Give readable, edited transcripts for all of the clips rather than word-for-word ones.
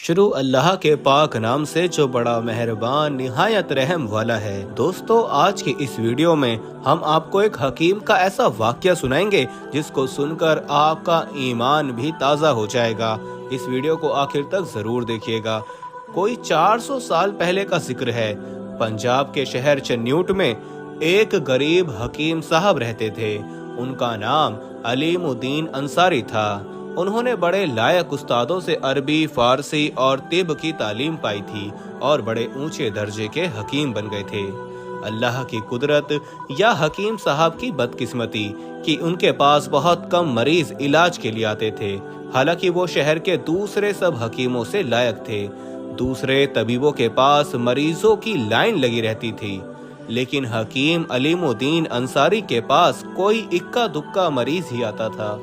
شروع اللہ کے پاک نام سے جو بڑا مہربان نہایت رحم والا ہے۔ دوستو، آج کی اس ویڈیو میں ہم آپ کو ایک حکیم کا ایسا واقعہ سنائیں گے جس کو سن کر آپ کا ایمان بھی تازہ ہو جائے گا۔ اس ویڈیو کو آخر تک ضرور دیکھیے گا۔ کوئی 400 سال پہلے کا ذکر ہے۔ پنجاب کے شہر چنیوٹ میں ایک غریب حکیم صاحب رہتے تھے۔ ان کا نام علیم الدین انصاری تھا۔ انہوں نے بڑے لائق استادوں سے عربی، فارسی اور طب کی تعلیم پائی تھی اور بڑے اونچے درجے کے حکیم بن گئے تھے۔ اللہ کی قدرت یا حکیم صاحب کی بدقسمتی کہ ان کے پاس بہت کم مریض علاج کے لیے آتے تھے، حالانکہ وہ شہر کے دوسرے سب حکیموں سے لائق تھے۔ دوسرے طبیبوں کے پاس مریضوں کی لائن لگی رہتی تھی، لیکن حکیم علیم الدین انصاری کے پاس کوئی اکا دکا مریض ہی آتا تھا۔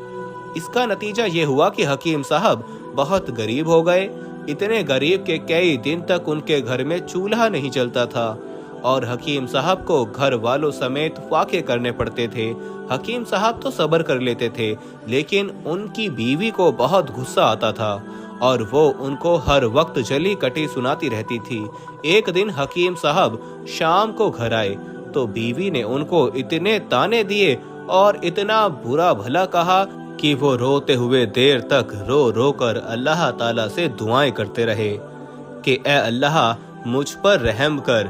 اس کا نتیجہ یہ ہوا کہ حکیم صاحب بہت غریب ہو گئے، اتنے غریب کہ کئی دن تک ان کے گھر میں چولہا نہیں چلتا تھا اور حکیم صاحب کو گھر والوں سمیت فاقے کرنے پڑتے تھے۔ حکیم صاحب تو صبر کر لیتے تھے، لیکن ان کی بیوی کو بہت غصہ آتا تھا اور وہ ان کو ہر وقت جلی کٹی سناتی رہتی تھی۔ ایک دن حکیم صاحب شام کو گھر آئے تو بیوی نے ان کو اتنے تانے دیے اور اتنا برا بھلا کہا کہ وہ روتے ہوئے دیر تک رو رو کر اللہ تعالیٰ سے دعائیں کرتے رہے کہ اے اللہ، مجھ پر رحم کر،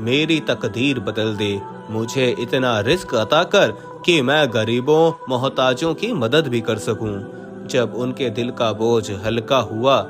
میری تقدیر بدل دے، مجھے اتنا رزق عطا کر کہ میں غریبوں محتاجوں کی مدد بھی کر سکوں۔ جب ان کے دل کا بوجھ ہلکا ہوا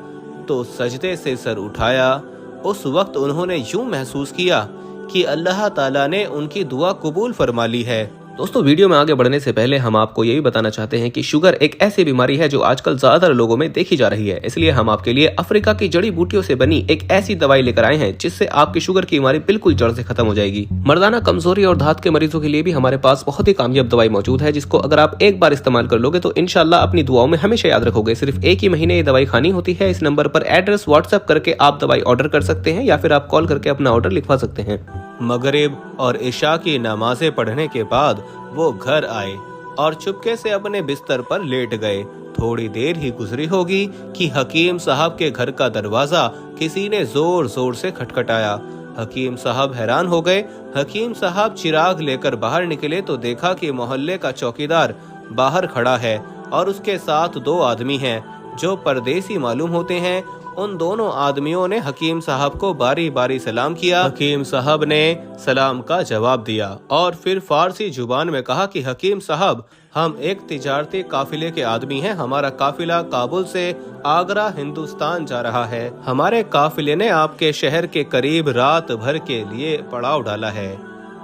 تو سجدے سے سر اٹھایا۔ اس وقت انہوں نے یوں محسوس کیا کہ اللہ تعالیٰ نے ان کی دعا قبول فرما لی ہے۔ دوستو، ویڈیو میں آگے بڑھنے سے پہلے ہم آپ کو یہی بتانا چاہتے ہیں کہ شوگر ایک ایسی بیماری ہے جو آج کل زیادہ تر لوگوں میں دیکھی جا رہی ہے۔ اس لیے ہم آپ کے لیے افریقہ کی جڑی بوٹیوں سے بنی ایک ایسی دوائی لے کر آئے ہیں جس سے آپ کی شوگر کی بیماری بالکل جڑ سے ختم ہو جائے گی۔ مردانہ کمزوری اور دھات کے مریضوں کے لیے بھی ہمارے پاس بہت ہی کامیاب دوائی موجود ہے، جس کو اگر آپ ایک بار استعمال کر لو گے تو انشاءاللہ اپنی دعاؤں میں ہمیشہ یاد رکھو گے۔ صرف ایک ہی مہینے یہ دوائی کھانی ہوتی ہے۔ اس نمبر پر ایڈریس واٹس ایپ کر کے آپ دوائی آرڈر کر سکتے ہیں یا پھر آپ کال کر کے اپنا آرڈر لکھوا سکتے ہیں۔ مغرب اور عشاء کی نمازیں پڑھنے کے بعد وہ گھر آئے اور چپکے سے اپنے بستر پر لیٹ گئے۔ تھوڑی دیر ہی گزری ہوگی کہ حکیم صاحب کے گھر کا دروازہ کسی نے زور زور سے کھٹکھٹایا۔ حکیم صاحب حیران ہو گئے۔ حکیم صاحب چراغ لے کر باہر نکلے تو دیکھا کہ محلے کا چوکیدار باہر کھڑا ہے اور اس کے ساتھ 2 آدمی ہیں جو پردیسی معلوم ہوتے ہیں۔ ان دونوں آدمیوں نے حکیم صاحب کو باری باری سلام کیا۔ حکیم صاحب نے سلام کا جواب دیا اور پھر فارسی زبان میں کہا کہ حکیم صاحب، ہم ایک تجارتی قافلے کے آدمی ہیں۔ ہمارا قافلہ کابل سے آگرہ ہندوستان جا رہا ہے۔ ہمارے قافلے نے آپ کے شہر کے قریب رات بھر کے لیے پڑاؤ ڈالا ہے۔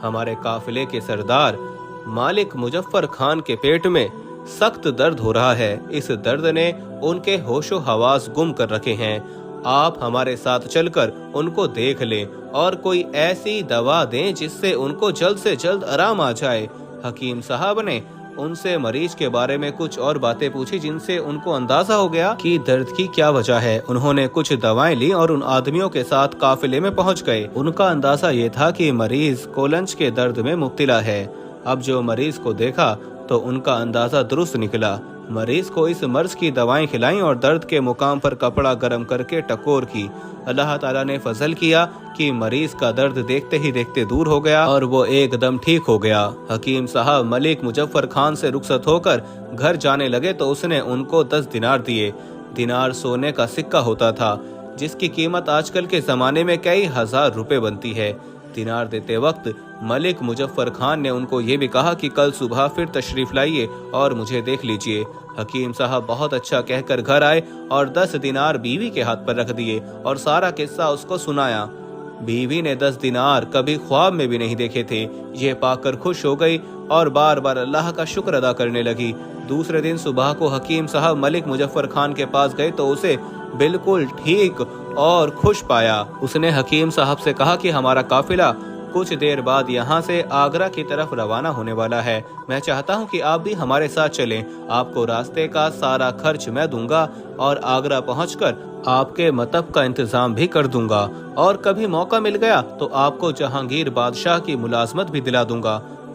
ہمارے قافلے کے سردار مالک مظفر خان کے پیٹ میں سخت درد ہو رہا ہے۔ اس درد نے ان کے ہوش و حواس گم کر رکھے ہیں۔ آپ ہمارے ساتھ چل کر ان کو دیکھ لیں اور کوئی ایسی دوا دیں جس سے ان کو جلد سے جلد آرام آ جائے۔ حکیم صاحب نے ان سے مریض کے بارے میں کچھ اور باتیں پوچھی جن سے ان کو اندازہ ہو گیا کہ درد کی کیا وجہ ہے۔ انہوں نے کچھ دوائیں لی اور ان آدمیوں کے ساتھ قافلے میں پہنچ گئے۔ ان کا اندازہ یہ تھا کہ مریض کولنج کے درد میں مبتلا ہے۔ اب جو مریض کو دیکھا تو ان کا اندازہ درست نکلا۔ مریض کو اس مرض کی دوائیں کھلائیں اور درد کے مقام پر کپڑا گرم کر کے ٹکور کی۔ اللہ تعالیٰ نے فضل کیا کہ مریض کا درد دیکھتے ہی دیکھتے دور ہو گیا اور وہ ایک دم ٹھیک ہو گیا۔ حکیم صاحب ملک مظفر خان سے رخصت ہو کر گھر جانے لگے تو اس نے ان کو 10 دینار دیے۔ دینار سونے کا سکہ ہوتا تھا جس کی قیمت آج کل کے زمانے میں کئی ہزار روپے بنتی ہے۔ دینار دیتے وقت ملک مظفر خان نے ان کو یہ بھی کہا کہ کل صبح پھر تشریف لائیے اور مجھے دیکھ لیجئے۔ حکیم صاحب بہت اچھا کہہ کر گھر آئے اور 10 دینار بیوی کے ہاتھ پر رکھ دیے اور سارا قصہ اس کو سنایا۔ بیوی نے 10 دینار کبھی خواب میں بھی نہیں دیکھے تھے۔ یہ پا کر خوش ہو گئی اور بار بار اللہ کا شکر ادا کرنے لگی۔ دوسرے دن صبح کو حکیم صاحب ملک مظفر خان کے پاس گئے تو اسے بالکل ٹھیک اور خوش پایا۔ اس نے حکیم صاحب سے کہا کہ ہمارا قافلہ کچھ دیر بعد یہاں سے آگرہ کی طرف روانہ ہونے والا ہے۔ میں چاہتا ہوں کہ آپ بھی ہمارے ساتھ چلیں۔ آپ کو راستے کا سارا خرچ میں دوں گا اور آگرہ پہنچ کر آپ کے مطب کا انتظام بھی کر دوں گا اور کبھی موقع مل گیا تو آپ کو جہانگیر بادشاہ کی ملازمت بھی دلا دوں گا۔